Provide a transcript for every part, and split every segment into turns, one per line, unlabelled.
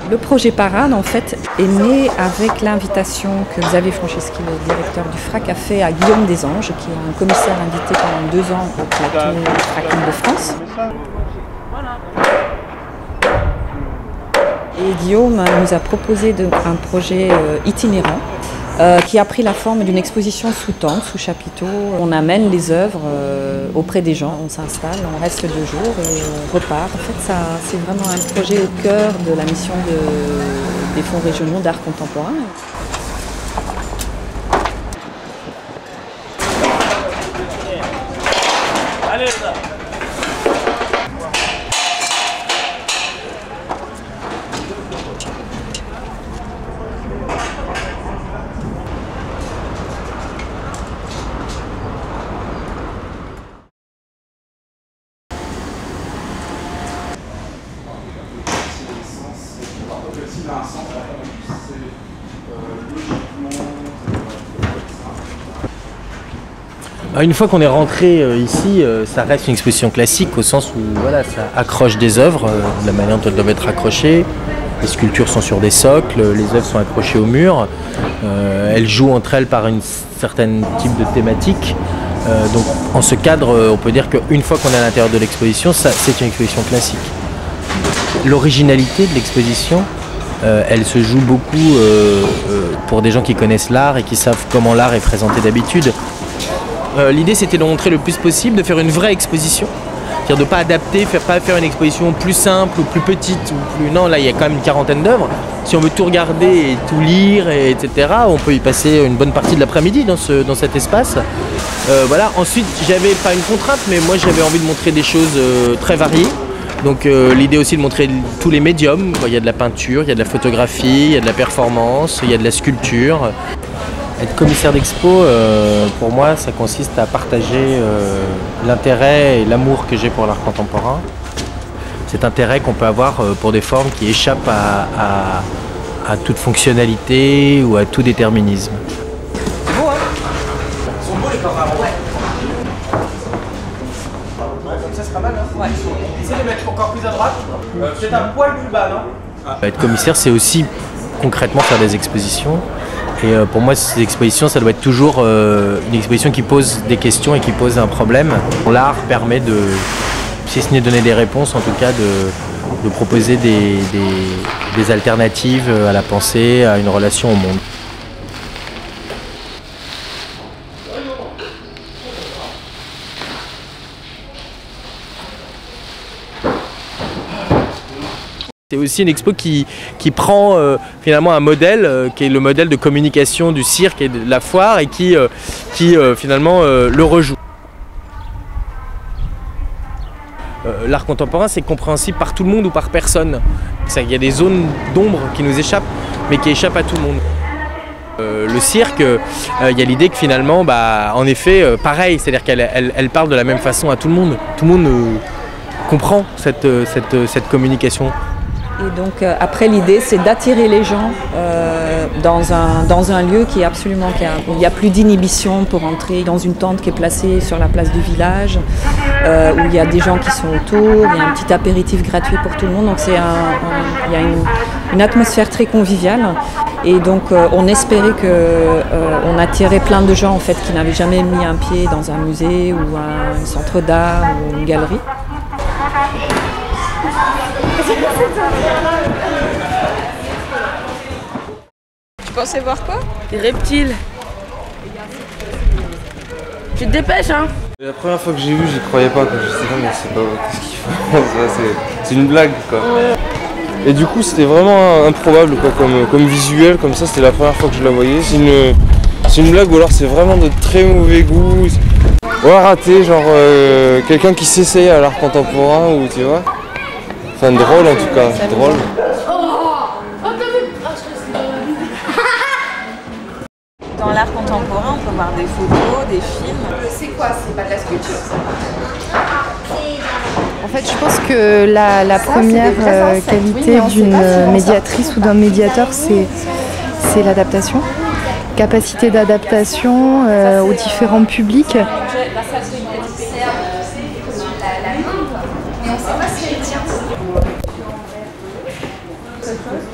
Le projet Parade, en fait, est né avec l'invitation que Xavier Franceschi, le directeur du FRAC, a fait à Guillaume Desanges, qui est un commissaire invité pendant 2 ans au plateau FRAC Île-de-France. Et Guillaume nous a proposé un projet itinérant qui a pris la forme d'une exposition sous tente, sous chapiteau. On amène les œuvres auprès des gens, on s'installe, on reste 2 jours et on repart. En fait, c'est vraiment un projet au cœur de la mission des fonds régionaux d'art contemporain. Allez, là.
Une fois qu'on est rentré ici, ça reste une exposition classique au sens où voilà, ça accroche des œuvres de la manière dont elles doivent être accrochées. Les sculptures sont sur des socles, les œuvres sont accrochées au mur. Elles jouent entre elles par une certaine type de thématique. Donc en ce cadre, on peut dire qu'une fois qu'on est à l'intérieur de l'exposition, c'est une exposition classique. L'originalité de l'exposition, elle se joue beaucoup pour des gens qui connaissent l'art et qui savent comment l'art est présenté d'habitude. L'idée c'était de montrer le plus possible, de faire une vraie exposition, c'est-à-dire de ne pas adapter, pas faire une exposition plus simple ou plus petite ou plus... Non, là il y a quand même une 40aine d'œuvres. Si on veut tout regarder et tout lire, etc., on peut y passer une bonne partie de l'après-midi dans cet espace. Voilà. Ensuite, j'avais pas une contrainte, mais moi j'avais envie de montrer des choses très variées. Donc l'idée aussi de montrer tous les médiums. Il y a de la peinture, il y a de la photographie, il y a de la performance, il y a de la sculpture. Être commissaire d'expo, pour moi, ça consiste à partager l'intérêt et l'amour que j'ai pour l'art contemporain. Cet intérêt qu'on peut avoir pour des formes qui échappent à toute fonctionnalité ou à tout déterminisme.
C'est beau, hein? Ils sont beaux les corps, ouais. Comme ça, c'est pas mal, hein? Ouais. Essayez de mettre encore plus à droite. Peut-être un poil plus bas, non?
Être commissaire, c'est aussi concrètement faire des expositions. Et pour moi, ces expositions, ça doit être toujours une exposition qui pose des questions et qui pose un problème. L'art permet de, si ce n'est donner des réponses, en tout cas de proposer des alternatives à la pensée, à une relation au monde. C'est aussi une expo qui prend finalement un modèle qui est le modèle de communication du cirque et de la foire et qui finalement le rejoue. L'art contemporain, c'est compréhensible par tout le monde ou par personne. Il y a des zones d'ombre qui nous échappent, mais qui échappent à tout le monde. Le cirque, il y a l'idée que finalement, en effet, pareil, c'est-à-dire qu'elle parle de la même façon à tout le monde. Tout le monde comprend cette communication.
Et donc après l'idée c'est d'attirer les gens dans un lieu qui est absolument où il n'y a plus d'inhibition pour entrer dans une tente qui est placée sur la place du village, où il y a des gens qui sont autour, il y a un petit apéritif gratuit pour tout le monde, donc il y a une atmosphère très conviviale et donc on espérait qu'on attirait plein de gens en fait qui n'avaient jamais mis un pied dans un musée ou un centre d'art ou une galerie.
Tu pensais voir quoi?
Des reptiles. Tu te dépêches, hein?
La première fois que j'ai vu, j'y croyais pas, quoi. Je sais pas, mais c'est pas... Qu'est-ce qu'ils font? C'est une blague, quoi. Et du coup, c'était vraiment improbable, quoi, comme visuel, comme ça. C'était la première fois que je la voyais. C'est une blague ou alors c'est vraiment de très mauvais goût. Ouais, raté, genre quelqu'un qui s'essaye à l'art contemporain, ou tu vois. Enfin, drôle en tout cas, drôle.
Dans l'art contemporain, on peut voir des photos, des films.
C'est quoi? C'est pas de la sculpture, ça?
En fait, je pense que la première qualité d'une médiatrice ou d'un médiateur, c'est l'adaptation. Capacité d'adaptation aux différents publics.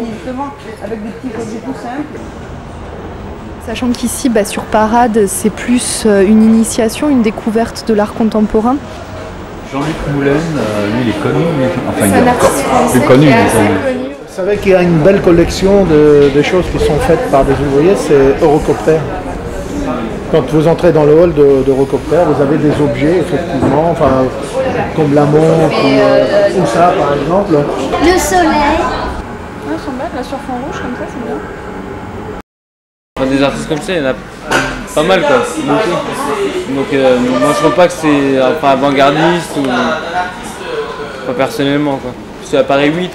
justement avec des petits objets tout simples.
Sachant qu'ici, sur Parade, c'est plus une initiation, une découverte de l'art contemporain.
Jean-Luc Moulin, lui il est connu, mais enfin
il est encore plus connu.
Vous savez qu'il y a une belle collection de choses qui sont faites par des ouvriers, c'est Eurocopter. Quand vous entrez dans le hall d'Eurocopter, vous avez des objets, effectivement, enfin, comme la montre ou ça, par exemple.
Le soleil.
Ouais, ils sont belles, la surf en rouge, comme ça, c'est bien.
Des artistes comme ça, il y en a pas mal, quoi. Donc moi, je trouve pas que c'est avant-gardiste ou... Pas personnellement, quoi. Parce qu'à Paris 8,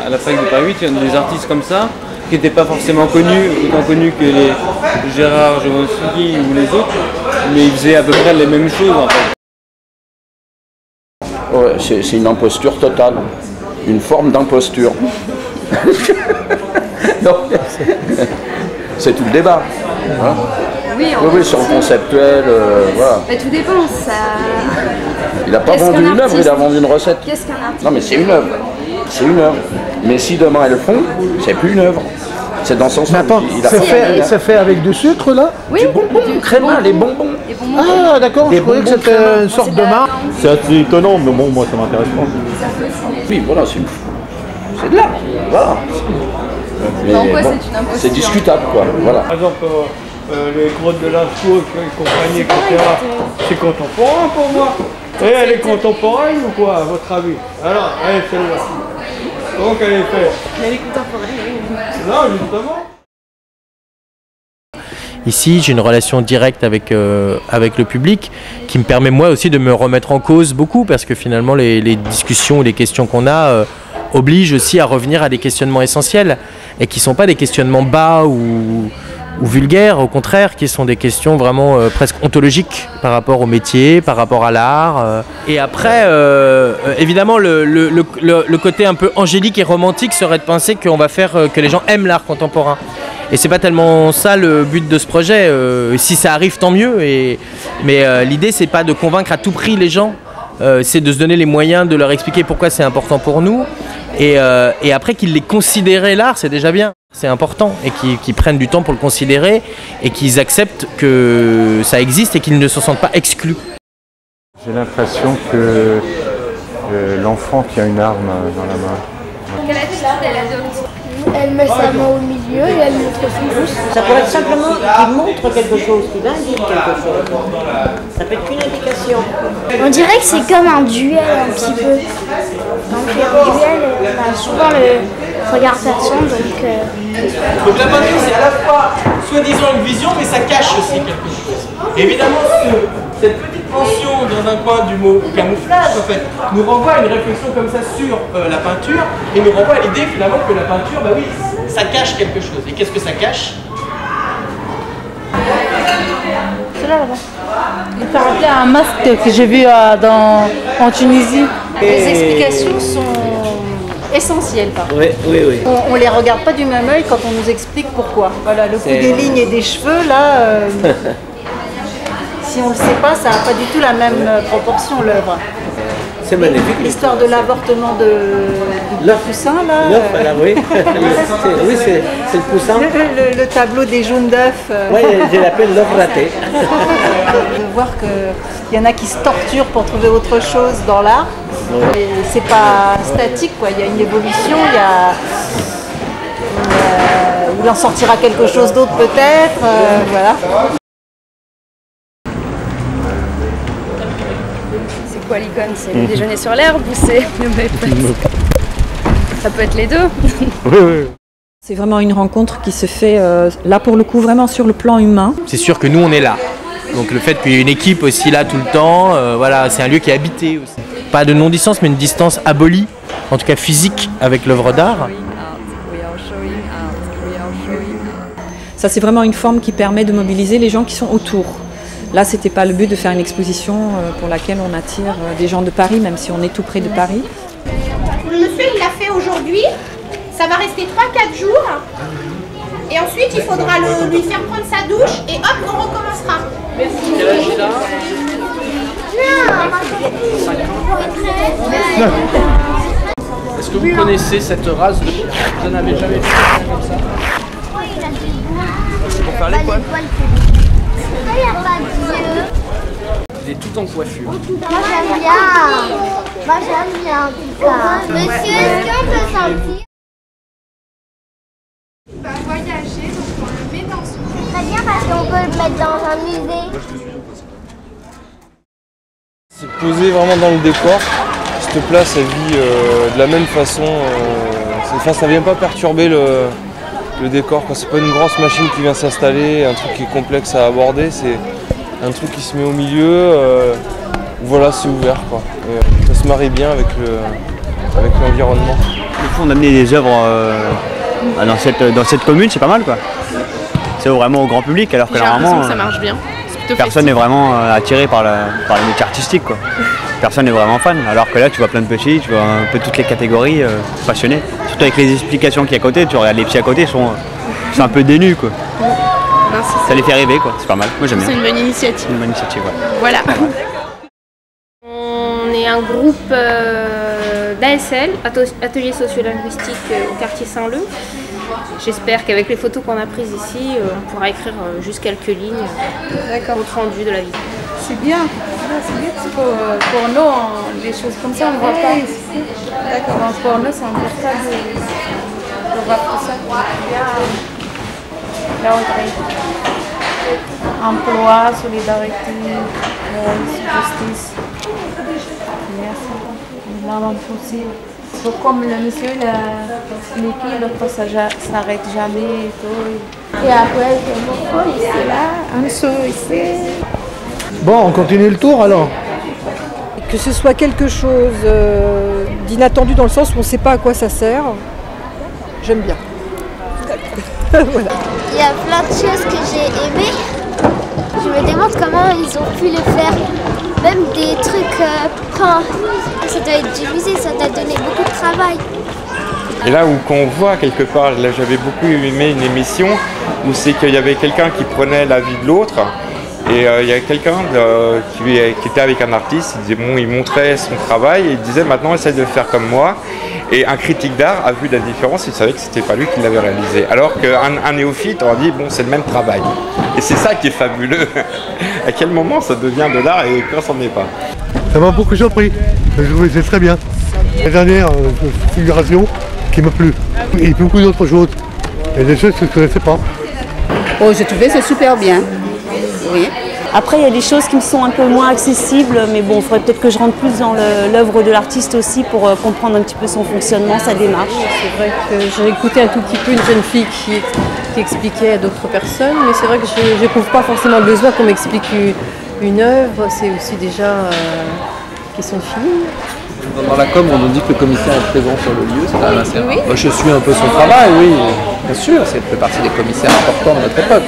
à la fac de Paris 8, il y a des artistes comme ça, qui n'étaient pas forcément connus, autant connus que les Gérard Jovonski ou les autres, mais ils faisaient à peu près les mêmes choses en fait.
Ouais, c'est une imposture totale, une forme d'imposture. C'est tout le débat. Hein, oui, sur le conceptuel, voilà.
Mais tout dépend, ça...
Il n'a pas vendu une œuvre, il a vendu une recette.
Qu'est-ce qu'un artiste?
Non mais c'est une œuvre. C'est une œuvre. Mais si demain elles le font, c'est plus une œuvre. C'est dans son sens.
C'est fait avec du sucre là?
Oui,
du bonbon, créma, les bonbons.
Ah d'accord, je croyais que c'était une sorte de marque.
C'est assez étonnant, mais bon, moi ça m'intéresse pas.
Oui, voilà, c'est de l'art. Voilà. Mais
en quoi
bon,
c'est une imposture?
c'est discutable quoi. Voilà.
Par exemple, les grottes de Lascaux et compagnie, etc. C'est contemporain pour moi. Et elle est contemporaine ou quoi, à votre avis? Alors, elle est celle-là. Donc elle est faite.
Elle est contemporaine, oui.
Non, justement.
Ici, j'ai une relation directe avec le public qui me permet moi aussi de me remettre en cause beaucoup parce que finalement les discussions, les questions qu'on a obligent aussi à revenir à des questionnements essentiels et qui ne sont pas des questionnements bas ou vulgaires, au contraire, qui sont des questions vraiment presque ontologiques par rapport au métier, par rapport à l'art. Et après, évidemment, le côté un peu angélique et romantique serait de penser qu'on va faire que les gens aiment l'art contemporain. Et c'est pas tellement ça le but de ce projet. Si ça arrive, tant mieux. Mais l'idée, c'est pas de convaincre à tout prix les gens. C'est de se donner les moyens de leur expliquer pourquoi c'est important pour nous. Et après qu'ils l'aient considéré l'art, c'est déjà bien. C'est important et qu'ils prennent du temps pour le considérer et qu'ils acceptent que ça existe et qu'ils ne se sentent pas exclus.
J'ai l'impression que l'enfant qui a une arme dans la main.
Quelle attitude elle adopte? Elle met sa main au milieu et elle montre son pouce.
Ça pourrait être simplement qu'il montre quelque chose, qu'il indique quelque chose. Ça peut être qu'une indication.
On dirait que c'est comme un duel un petit peu. Donc un duel, on a souvent le regard personne.
Donc la peinture c'est à la fois soi-disant une vision mais ça cache aussi quelque chose. Évidemment cette petite mention dans un coin du mot camouflage en fait nous renvoie à une réflexion comme ça sur la peinture et nous renvoie à l'idée finalement que la peinture, bah oui, ça cache quelque chose. Et qu'est-ce que ça cache?
C'est là, là-bas. Il t'a rappelé un masque que j'ai vu en Tunisie.
Les explications sont essentielles par contre.
Oui.
On les regarde pas du même œil quand on nous explique pourquoi. Voilà, le coup des lignes et des cheveux là, si on le sait pas, ça n'a pas du tout la même proportion l'œuvre.
C'est magnifique.
L'histoire de l'avortement du poussin là.
L'œuf, voilà, oui. Oui, c'est le poussin.
Le tableau des jaunes d'œufs.
Oui, je l'appelle l'œuf raté.
De voir qu'il y en a qui se torturent pour trouver autre chose dans l'art. Et c'est pas statique quoi, il y a une évolution, il en sortira quelque chose d'autre peut-être, voilà.
C'est quoi l'icône? C'est le déjeuner sur l'herbe ou c'est le maple? Ça peut être les deux.
Oui.
C'est vraiment une rencontre qui se fait là pour le coup vraiment sur le plan humain.
C'est sûr que nous on est là. Donc le fait qu'il y ait une équipe aussi là tout le temps, voilà, c'est un lieu qui est habité aussi. Pas de non-distance mais une distance abolie, en tout cas physique avec l'œuvre d'art.
Ça c'est vraiment une forme qui permet de mobiliser les gens qui sont autour. Là, c'était pas le but de faire une exposition pour laquelle on attire des gens de Paris, même si on est tout près de Paris.
Le monsieur, il l'a fait aujourd'hui. Ça va rester 3-4 jours. Et ensuite, il faudra lui faire prendre sa douche et hop, on recommencera.
Est-ce
que vous connaissez cette race de chien? Vous en avez jamais vu comme ça? C'est pour faire les poils. Il est tout en coiffure.
Moi j'aime bien. Moi j'aime bien en tout cas. Monsieur, est-ce qu'on peut sortir?
Il va voyager, donc on le met dans son...
C'est très bien parce qu'on peut le mettre dans un musée.
C'est posé vraiment dans le décor. Cette place, elle vit de la même façon. Enfin, ça vient pas perturber le décor. C'est pas une grosse machine qui vient s'installer, un truc qui est complexe à aborder. C'est un truc qui se met au milieu. Voilà, c'est ouvert, quoi. Et, ça se marie bien avec l'environnement.
Le fond d'amener des œuvres dans cette commune, c'est pas mal, quoi. C'est vraiment au grand public, alors que normalement,
ça marche bien.
Personne n'est vraiment attiré par les métiers artistiques, quoi. Personne n'est vraiment fan, alors que là tu vois plein de petits, tu vois un peu toutes les catégories passionnés. Surtout avec les explications qu'il y a à côté, tu regardes les petits à côté, c'est un peu dénus, quoi. Ça les fait rêver, quoi. C'est pas mal. Moi j'aime bien.
C'est une bonne initiative.
Une bonne initiative, ouais.
Voilà.
On est un groupe d'ASL, Atelier Sociolinguistique au quartier Saint-Leu. J'espère qu'avec les photos qu'on a prises ici, on pourra écrire juste quelques lignes compte rendu de la vie.
C'est bien, parce que pour nous, des choses comme ça, on ne voit pas ici. D'accord, donc pour nous, c'est important de voir tout ça. Là, on travaille. Emploi, solidarité, justice. Merci. Là, on aussi. Comme le monsieur, l'équipe, l'autre, ça s'arrête jamais et tout.
Et après, c'est là,
en dessous ici.
Bon, on continue le tour alors.
Que ce soit quelque chose d'inattendu dans le sens où on ne sait pas à quoi ça sert, j'aime bien. Voilà.
Il y a plein de choses que j'ai aimées. Je me demande comment ils ont pu le faire. Même des trucs, quand ça doit être du musée, ça doit donner beaucoup de travail.
Et là où qu'on voit quelque part, là j'avais beaucoup aimé une émission où c'est qu'il y avait quelqu'un qui prenait la vie de l'autre. Et il y a quelqu'un qui était avec un artiste, il montrait son travail et il disait maintenant essaye de le faire comme moi. Et un critique d'art a vu la différence, il savait que c'était pas lui qui l'avait réalisé. Alors qu'un néophyte aurait dit bon c'est le même travail. Et c'est ça qui est fabuleux. À quel moment ça devient de l'art et quand ça n'en est pas.
Ça m'a beaucoup surpris, c'est très bien. La dernière figuration qui m'a plu. Et beaucoup d'autres choses. Et des choses que je ne connaissais pas.
Oh, j'ai trouvé c'est super bien. Oui. Après, il y a des choses qui me sont un peu moins accessibles, mais bon, il faudrait peut-être que je rentre plus dans l'œuvre de l'artiste aussi pour comprendre un petit peu son fonctionnement, sa démarche.
C'est vrai que j'ai écouté un tout petit peu une jeune fille qui expliquait à d'autres personnes, mais c'est vrai que je n'éprouve pas forcément le besoin qu'on m'explique une œuvre, c'est aussi déjà question de film.
Dans la com, on nous dit que le commissaire est présent sur le lieu, c'est quand même assez rare.
Oui.
Moi, je suis un peu son travail, oui, bien sûr, c'est fait partie des commissaires importants de notre époque.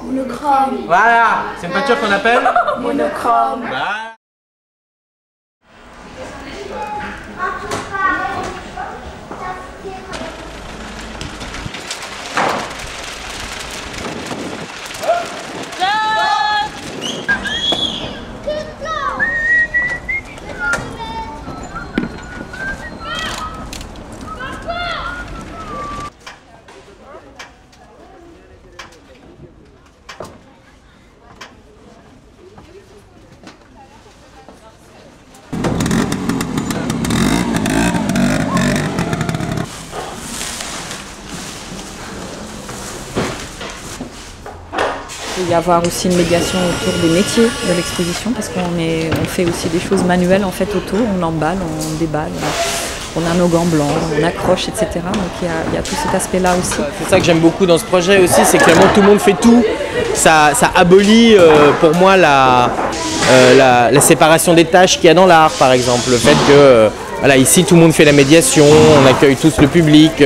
Monochrome.
Voilà, c'est une peinture qu'on appelle
monochrome.
Voilà.
Il va y avoir aussi une médiation autour des métiers de l'exposition parce qu'on fait aussi des choses manuelles en fait autour, on emballe, on déballe, on a nos gants blancs, on accroche, etc. Donc il y a tout cet aspect-là aussi.
C'est ça que j'aime beaucoup dans ce projet aussi, c'est que tout le monde fait tout. Ça abolit pour moi la séparation des tâches qu'il y a dans l'art, par exemple. Le fait que voilà, ici tout le monde fait la médiation, on accueille tous le public, tout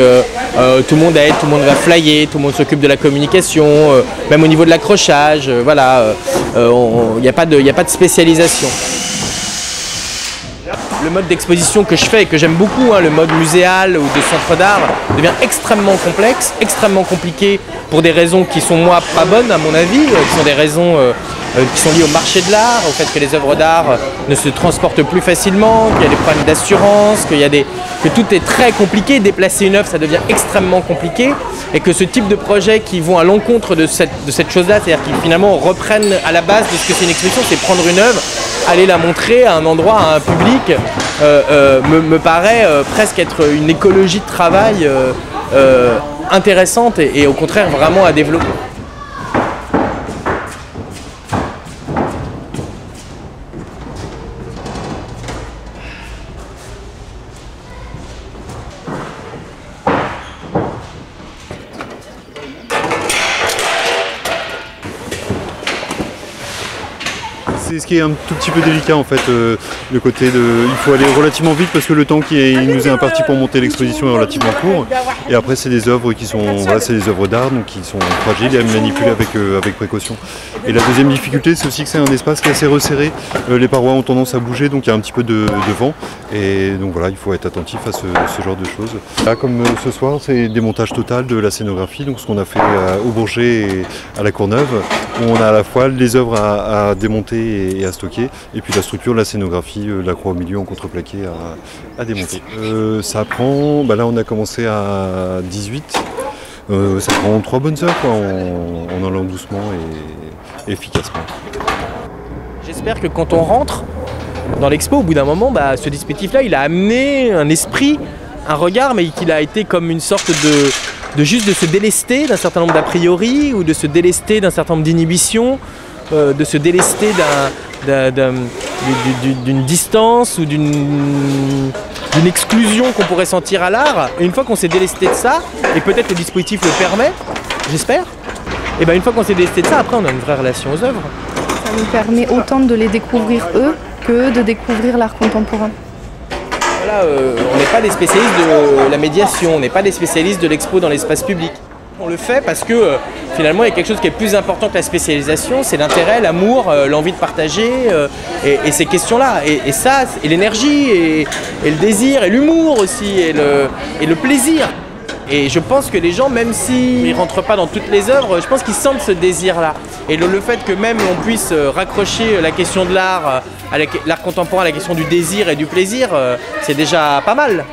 le monde aide, tout le monde va flyer, tout le monde s'occupe de la communication, même au niveau de l'accrochage, voilà, il n'y a pas de spécialisation. Le mode d'exposition que je fais et que j'aime beaucoup, le mode muséal ou de centre d'art, devient extrêmement complexe, extrêmement compliqué pour des raisons qui sont moi pas bonnes à mon avis, qui sont des raisons qui sont liées au marché de l'art, au fait que les œuvres d'art ne se transportent plus facilement, qu'il y a des problèmes d'assurance, que tout est très compliqué. Déplacer une œuvre, ça devient extrêmement compliqué, et que ce type de projets qui vont à l'encontre de cette chose-là, c'est-à-dire qui finalement reprennent à la base de ce que c'est une exposition, c'est prendre une œuvre, aller la montrer à un endroit, à un public, me paraît presque être une écologie de travail intéressante et au contraire vraiment à développer.
C'est ce qui est un tout petit peu délicat en fait, le côté de... Il faut aller relativement vite parce que le temps qui nous est imparti pour monter l'exposition est relativement court. Et après c'est des œuvres qui sont... Voilà, c'est des œuvres d'art donc qui sont fragiles et à manipuler avec précaution. Et la deuxième difficulté c'est aussi que c'est un espace qui est assez resserré. Les parois ont tendance à bouger donc il y a un petit peu de vent. Et donc voilà, il faut être attentif à ce genre de choses. Là comme ce soir c'est démontage total de la scénographie, donc ce qu'on a fait au Bourget et à la Courneuve, où on a à la fois les œuvres à démonter et à stocker, et puis la structure, la scénographie, la croix au milieu en contreplaqué à démonter. Ça prend, là on a commencé à 18, ça prend 3 bonnes heures quoi, en allant doucement et efficacement.
J'espère que quand on rentre dans l'expo, au bout d'un moment, ce dispositif-là, il a amené un esprit, un regard, mais qu'il a été comme une sorte de juste de se délester d'un certain nombre d'a priori, ou de se délester d'un certain nombre d'inhibitions, de se délester d'une distance ou d'une exclusion qu'on pourrait sentir à l'art. Une fois qu'on s'est délesté de ça, et peut-être le dispositif le permet, j'espère, et une fois qu'on s'est délesté de ça, après on a une vraie relation aux œuvres.
Ça nous permet autant de les découvrir eux que de découvrir l'art contemporain.
Voilà, on n'est pas des spécialistes de la médiation, on n'est pas des spécialistes de l'expo dans l'espace public. On le fait parce que finalement il y a quelque chose qui est plus important que la spécialisation, c'est l'intérêt, l'amour, l'envie de partager et ces questions-là. Et ça, et l'énergie, et le désir, et l'humour aussi, et le plaisir. Et je pense que les gens, même s'ils ne rentrent pas dans toutes les œuvres, je pense qu'ils sentent ce désir-là. Et le fait que même on puisse raccrocher la question de l'art, l'art contemporain à la question du désir et du plaisir, c'est déjà pas mal.